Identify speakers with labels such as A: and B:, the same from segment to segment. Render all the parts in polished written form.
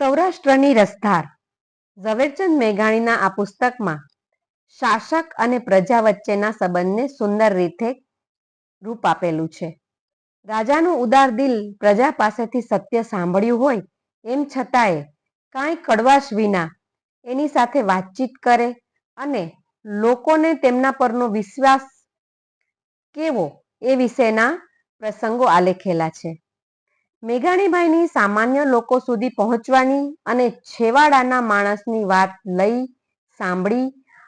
A: સૌરાષ્ટ્રની રસધાર ઝવેરચંદ મેઘાણીના આ પુસ્તકમાં શાસક અને પ્રજા વચ્ચેના સંબંધને સુંદર રીતે રૂપ આપેલું છે. રાજાનું ઉદાર દિલ પ્રજા પાસેથી સત્ય સાંભળ્યું હોય એમ છતાંય કાંઈ કડવાશ વિના એની સાથે વાતચીત કરે અને લોકોને તેમના પરનો વિશ્વાસ કેવો એ વિશેના પ્રસંગો આલેખેલા છે. મેઘાણીભાઈની સામાન્ય લોકો સુધી પહોંચવાની અને છેવાડાના માણસની વાત લઈ સાંભળી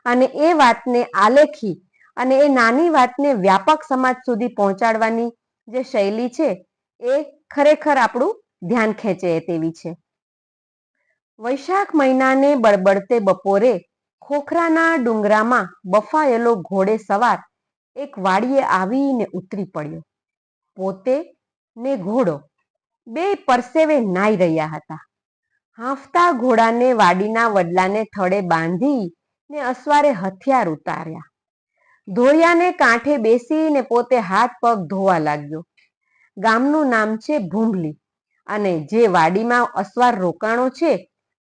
A: અને એ વાતને આલેખી અને એ નાની વાતને વ્યાપક સમાજ સુધી પહોંચાડવાની જે શૈલી છે એ ખરેખર આપણું ધ્યાન ખેંચે તેવી છે. વૈશાખ મહિનાને બળબડતે બપોરે ખોખરાના ડુંગરામાં બફાયેલો ઘોડે સવાર એક વાડીએ આવીને ઉતરી પડ્યો. પોતે ને ઘોડો બે પરસેવે નાઈ રહ્યા હતા. હાંફતા ઘોડાને વાડીના વડલાને થડે બાંધી ને અસવારે હથિયાર ઉતાર્યા. ધોળિયાને કાંઠે બેસીને પોતે હાથ પગ ધોવા લાગ્યો. ગામનું નામ છે ભૂંભલી અને જે વાડીમાં અસવાર રોકાણો છે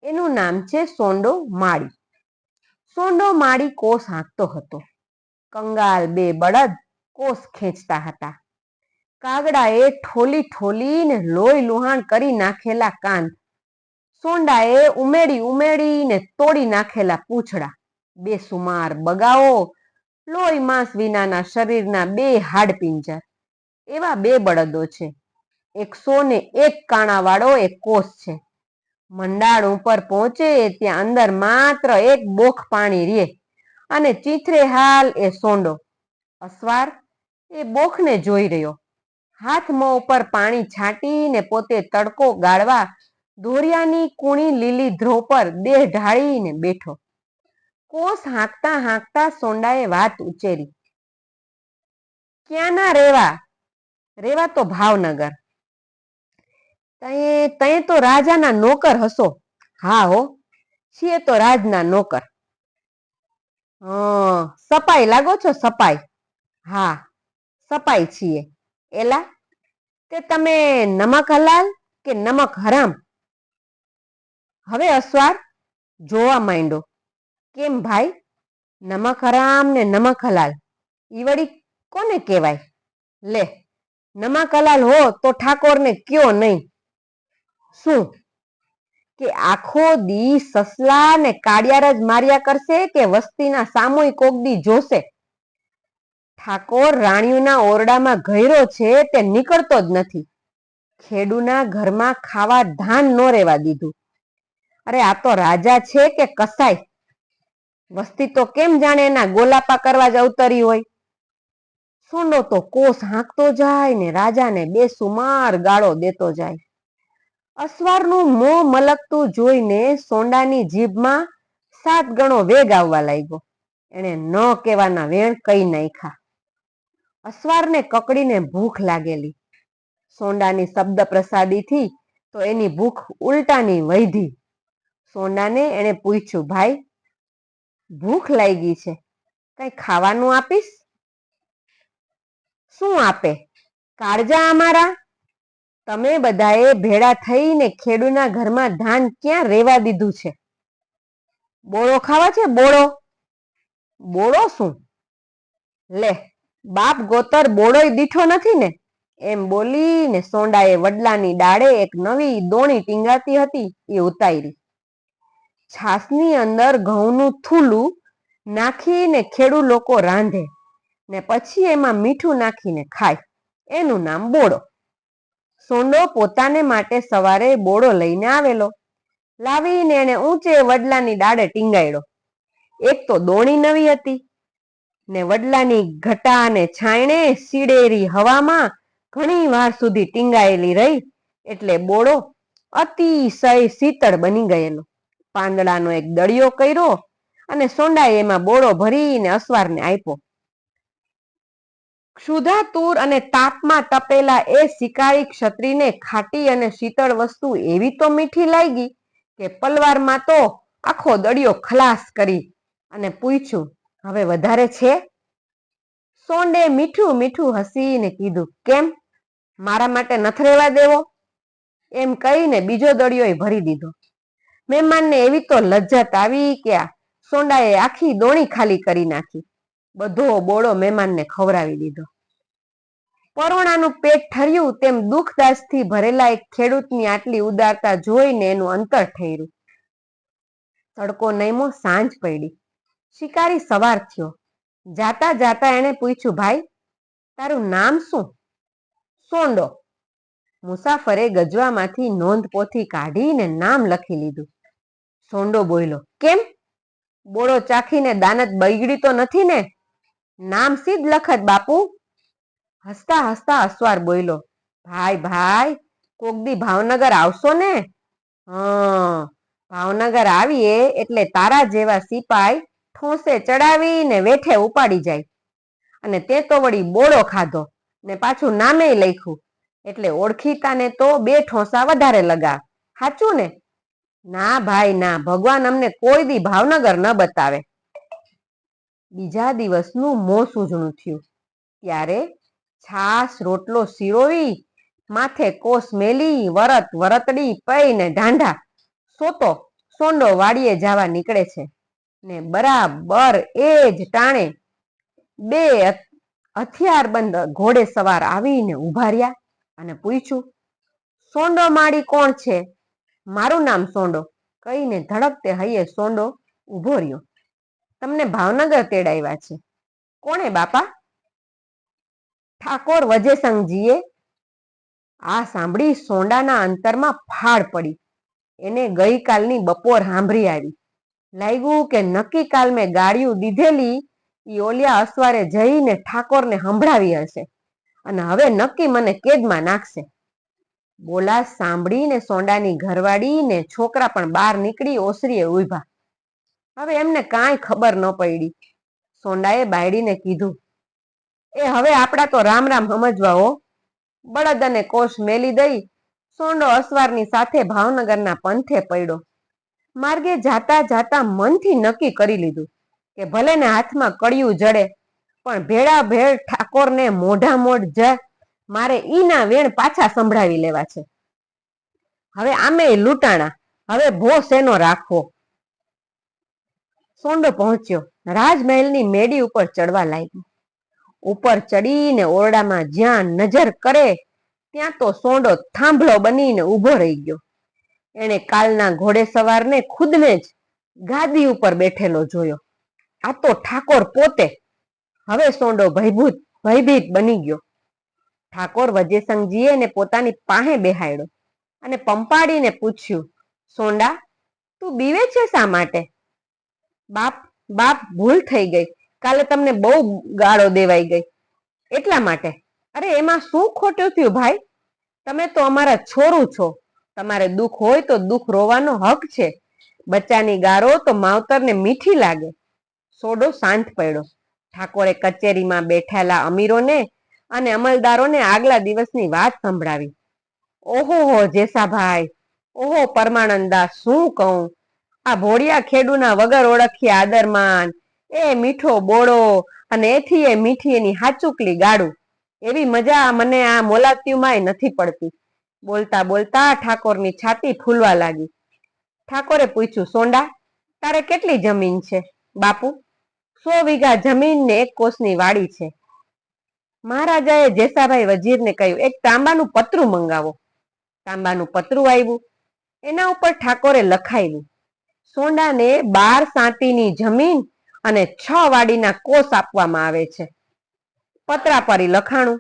A: એનું નામ છે સોંડો માળી. સોંડો માળી કોસ હાંકતો હતો. કંગાલ બે બળદ કોસ ખેંચતા હતા. કાગડાએ ઠોલી ઠોલીને લોહી લુહાણ કરી નાખેલા કાંધ, સોંડાએ ઉમેડીને તોડી નાખેલા પૂંછડા, બેસુમાર બગાઓ, લોહી માંસ વિનાના શરીરના બે હાડપિંજર, એવા બે બળદો છે. 101 કાણાવાળો એક કોસ છે. મંડાણ ઉપર પહોંચે ત્યાં અંદર માત્ર એક બોખ પાણી રે અને ચીથરે હાલ એ સોંડો. અસવાર એ બોખને જોઈ રહ્યો. હાથ મોં ઉપર પાણી છાંટીને પોતે તડકો ગાળવા ધોળિયાની કૂણી લીલી ધ્રો પર દેહ ઢાળીને બેઠો. કોસ હાંકતા હાંકતા સોંડાએ વાત ઉચેરી. ક્યાંના રેવા? રેવા તો ભાવનગર. તયે તો રાજાના નોકર હશો? હા હો, છીએ તો રાજના નોકર. સપાઈ લાગો છો? સપાઈ? હા, સપાઈ છીએ. એલા તે તમે નમક હલાલ કે નમક હરામ? હવે અસવાર જોવા માંડ્યો. કેમ ભાઈ, નમક હરામ ને નમક હલાલ ઈ વળી કોને કહેવાય? લે, નમક હલાલ હો તો ઠાકોરને કયો નહીં. શું કે આખો દી સસલા ને કાળિયાર જ માર્યા કરશે કે વસ્તીના સામૂહિક કોક દી જોશે? ઠાકોર રાણીઓના ઓરડામાં ગયરો છે તે નીકળતો જ નથી. ખેડૂના ઘરમાં ખાવા ધાન ન રહેવા દીધું. અરે આ તો રાજા છે કે કસાય? વસ્તી તો કેમ જાણે એના ગોલાપા કરવા જ અવતરી હોય. સોંડો તો કોસ હાંકતો જાય ને રાજાને બેસુમાર ગાળો દેતો જાય. અસવારનું મોં મલકતું જોઈને સોંડાની જીભમાં 7 ગણો વેગ આવવા લાગ્યો. એણે ન કહેવાના વેણ કહી નાખ્યા. અસવારને કકડીને ભૂખ લાગેલી. સોંડાની શબ્દ પ્રસાદીથી તો એની ભૂખ ઉલટાની વધી. સોંડાને એણે પૂછ્યું, ભાઈ ભૂખ લાગી છે, કઈ ખાવાનું આપીશ? શું આપે? કાળજા અમારા, તમે બધાએ ભેળા થઈને ખેડૂના ઘરમાં ધાન ક્યાં રેવા દીધું છે? બોળો ખાવા છે? બોળો? બોળો શું? લે, બાપ ગોતર બોળોય દીઠો નથી ને? એમ બોલીને સોંડાએ વડલાની ડાળે એક નવી દોણી ટીંગાતી હતી એ ઉતારી. છાસની અંદર ઘઉંનું થૂલું નાખીને ખેડૂ લોકો રાંધે ને પછી એમાં મીઠું નાખીને ખાય. એનું નામ બોળો. સોંડો પોતાને માટે સવારે બોળો લઈને આવેલો. લાવીને એને ઊંચે વડલાની ડાળે ટીંગાડ્યો. એક તો દોણી નવી હતી ને વડલાની ઘટા ને છાયણે સીડેરી હવામાં ઘણી વાર સુધી ટીંગાયેલી રહી એટલે બોળો અતિશય શીતળ બની ગયેલો. પાંદડાનો એક દળિયો કર્યો અને સોંડાએ એમાં બોળો ભરીને અસવારને આપ્યો. ક્ષુધાતુર અને તાપમાં તપેલા એ શિકારી ક્ષત્રિયને ખાટી અને શીતળ વસ્તુ એવી તો મીઠી લાગી કે પલવારમાં તો આખો દળિયો ખલાસ કરી અને પૂછ્યું, હવે વધારે છે? સોંડે મીઠું મીઠું હસીને કીધું, કેમ, મારા માટે નથી રહેવા દેવો? એમ કહીને બીજો દળિયો ભરી દીધો. મહેમાનને એવી તો લજ્જત આવી કે સોંડાએ આખી દોણી ખાલી કરી નાખી. બધો બોળો મહેમાનને ખવડાવી દીધો. પરોણાનું પેટ ઠર્યું તેમ દુઃખદાસથી ભરેલા એક ખેડૂતની આટલી ઉદારતા જોઈને એનું અંતર ઠર્યું. તડકો નયમો, સાંજ પડી. શિકારી સવાર થયો. જાતા જાતા એણે પૂછ્યું, ભાઈ તારું નામ શું? સોંડો. મુસાફરે ગજવામાંથી નોંધ પોથી કાઢીને નામ લખી લીધું. સોંડો બોલ્યો, કેમ? બોળો ચાખીને દાનત બગડી તો નથી ને? નામ સીધ લખત બાપુ. હસતા હસતા અસવાર બોલ્યો, ભાઈ ભાઈ કોક દી ભાવનગર આવશો ને? હા, ભાવનગર આવીએ એટલે તારા જેવા સિપાઈ ઠોસે ચડાવીને વેઠે ઉપાડી જાય. અને તે તો વળી બોળો ખાધો ને પાછું નામે લખ્યું એટલે ઓળખીતાને તો 2 ઠોસા વધારે લગાવ. સાચું ને? ના ભાઈ ના, ભગવાન અમને કોઈ દી ભાવનગર ન બતાવે. બીજા દિવસનું મોં સૂજણું થયું ત્યારે છાશ રોટલો શીરોવી, માથે કોસ મેલી, વરત વરતડી પઈને ઢાંઢા સોંડો વાડીએ જવા નીકળે છે ને બરાબર એ જ ટાણે 2 હથિયારબંધ ઘોડે સવાર આવીને ઉભા રહ્યા અને પૂછ્યું, સોંડો માળી કોણ છે? મારું નામ સોંડો કહીને ધડકતે હૈયે સોંડો ઉભો રહ્યો. તમને ભાવનગર તેડાવ્યા છે. કોણે બાપા? ઠાકોર વજેસંગજીએ. આ સાંભળી સોંડાના અંતરમાં ફાળ પડી. એને ગઈકાલની બપોર સાંભળી આવી. લાગ્યું કે નક્કી કાલ મેં ગાળિયું દીધેલી ઈ ઓલિયા અસવારે જઈને ઠાકોરને સંભળાવી હશે અને હવે નક્કી મને કેદમાં નાખશે. બોલા સાંભળીને સોંડાની ઘરવાળી ને છોકરા પણ બહાર નીકળી ઓસરીએ ઉભા. હવે એમને કાંઈ ખબર ન પડી. સોંડાએ બાયડીને કીધું, એ હવે આપડા તો રામ રામ સમજવા હો. બળદ અને કોષ મેલી દઈ સોંડો અસવારની સાથે ભાવનગરના પંથે પડ્યો. માર્ગે જાતા જાતા મનથી નક્કી કરી લીધું કે ભલે ને હાથમાં કડિયું જડે પણ ભેળા ભેળ ઠાકોરને મોઢા મોઢ જ મારે ઈના વેણ પાછા સંભળાવી લેવા છે. હવે આમે લૂંટાણા, હવે ભો શેનો રાખવો. સોંડો પહોંચ્યો. રાજમહેલની મેડી ઉપર ચડવા લાગ્યો. ઉપર ચડીને ઓરડામાં જ્યાં નજર કરે ત્યાં તો સોંડો થાંભલો બનીને ઊભો રહી ગયો. એણે કાલના ઘોડે સવારને ખુદને જ ગાદી ઉપર બેઠેલો જોયો. આ તો ઠાકોર પોતે. હવે સોંડો ભયભીત બની ગયો. ઠાકોર વજેસંગજીએ એને પોતાની પાસે બેહાડ્યો અને પંપાડીને પૂછ્યું, સોંડા તું બીવે છે શા માટે? બાપ ભૂલ થઈ ગઈ. કાલે તમને બહુ ગાળો દેવાઈ ગઈ એટલા માટે. અરે એમાં શું ખોટું થયું ભાઈ? તમે તો અમારા છોરું છો. તમારે દુઃખ હોય તો દુઃખ રોવાનો હક છે. બચ્ચાની ગારો તો માવતરને મીઠી લાગે. સોંડો શાંત પડ્યો. ઠાકોરે કચેરીમાં બેઠેલા અમીરોને અને અમલદારોને આગલા દિવસની વાત સંભળાવી. ઓહો જેસાભાઈ, ઓહો પરમાનંદા, શું કહું. આ ભોળિયા ખેડૂના વગર ઓળખીએ આદરમાન, એ મીઠો બોળો અને એથી એ મીઠી એની હાચુકલી ગાડું. એવી મજા મને આ મોલાતીયુમાંય નથી પડતી. બોલતા બોલતા ઠાકોરની છાતી ફૂલવા લાગી. ઠાકોરે પૂછ્યું, સોંડા તારે કેટલી જમીન છે? બાપુ 100 વીઘા જમીન ને 1 કોસની વાડી છે. મહારાજાએ જેસાભાઈ વજીરને કહ્યું, એક તાંબાનું પતરું મંગાવો. તાંબાનું પતરું આવ્યું. એના ઉપર ઠાકોરે લખાયું, સોંડાને 12 સાતીની જમીન અને 6 વાડીના કોસ આપવામાં આવે છે. પતરા પરી લખાણું.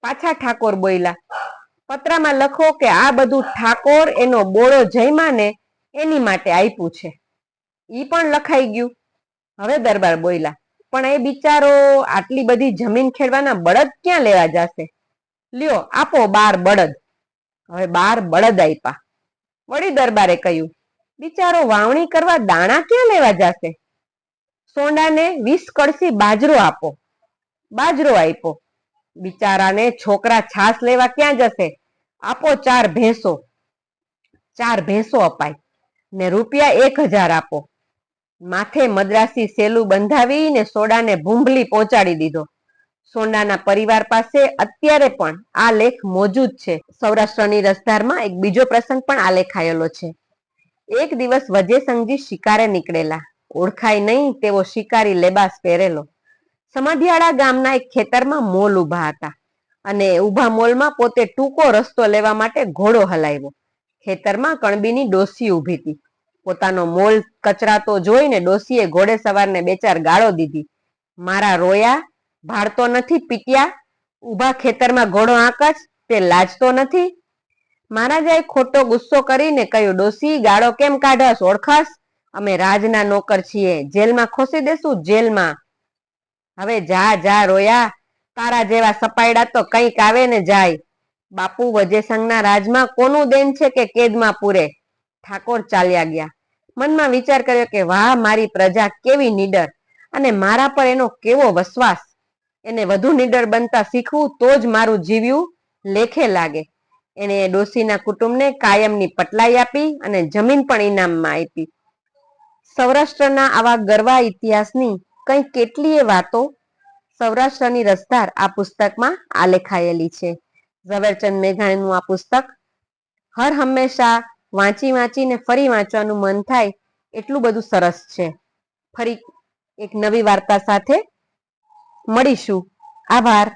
A: પાછા ઠાકોર બોલ્યા, પત્રામાં લખો કે આ બધું ઠાકોર એનો બોળો જયમાને એની માટે આપ્યું છે. ઈ પણ લખાઈ ગયું. હવે દરબાર બોલ્યા, પણ એ બિચારો આટલી બધી જમીન ખેડવાના બળદ ક્યાં લેવા જશે? લ્યો આપો 12 બળદ. હવે 12 બળદ આપ્યા. વળી દરબારે કહ્યું, બિચારો વાવણી કરવા દાણા ક્યાં લેવા જશે? સોંડાને 20 કળશી બાજરો આપો. બાજરો આપ્યો. બિચારાને છોકરા છાસ લેવા ક્યાં જશે? આપો 4 ભેંસો. 4 ભેંસો અપાય ને રૂપિયા 1000 આપો. માથે મદ્રાસી સેલું બંધાવીને સોંડાને ભૂંભલી પહોંચાડી દીધો. સોંડાના પરિવાર પાસે અત્યારે પણ આ લેખ મોજૂદ છે. સૌરાષ્ટ્રની રસધારમાં એક બીજો પ્રસંગ પણ આલેખાયેલો છે. એક દિવસ વજેસંગજી શિકારે નીકળેલા. ઓળખાય નહીં તેવો શિકારી લેબાસ પહેરેલો. સમઢિયાળા ગામના એક ખેતરમાં મોલ ઊભા હતા અને ઊભા મોલમાં પોતે ટૂંકો રસ્તો લેવા માટે ઘોડો હલાવ્યો. ખેતરમાં કણબીની ડોસી ઊભી હતી. પોતાનો મોલ કચરાતો જોઈને ડોસીએ ઘોડે સવારને બે ચાર ગાળો દીધી. મારા રોયા, ભાળતો નથી પીટ્યા, ઊભા ખેતરમાં ઘોડો આંકસ, તે લાજતો નથી? મહારાજાએ ખોટો ગુસ્સો કરીને કહ્યું, ડોસી, ગાળો કેમ કાઢસ? ઓળખસ? અમે રાજના નોકર છીએ, જેલમાં ખોસી દેશું, જેલમાં. હવે જા જા રોયા, તારા જેવા સપાયડા તો કંઈક આવે ને જાય. બાપુ, વજેસંગના રાજમાં કોનું દેન છે કે કેદમાં પૂરે? ઠાકોર ચાલ્યા ગયા. મનમાં વિચાર કર્યો કે વાહ, મારી પ્રજા કેવી નીડર, અને મારા પર એનો કેવો વસવાસ. એને વધુ નીડર બનતા શીખવું તો જ મારું જીવ્યું લેખે લાગે. એને ડોસીના કુટુંબને કાયમની પટલાઈ આપી અને જમીન પણ ઇનામમાં આપી. સૌરાષ્ટ્રના આવા ગરવા ઇતિહાસની કંઈ કેટલીય વાતો સૌરાષ્ટ્રની રસધાર આ પુસ્તકમાં આલેખાયેલી છે. ઝવેરચંદ મેઘાણીનું આ પુસ્તક હર હંમેશા વાંચીને ફરી વાંચવાનું મન થાય એટલું બધું સરસ છે. ફરી એક નવી વાર્તા સાથે મળીશું. આભાર.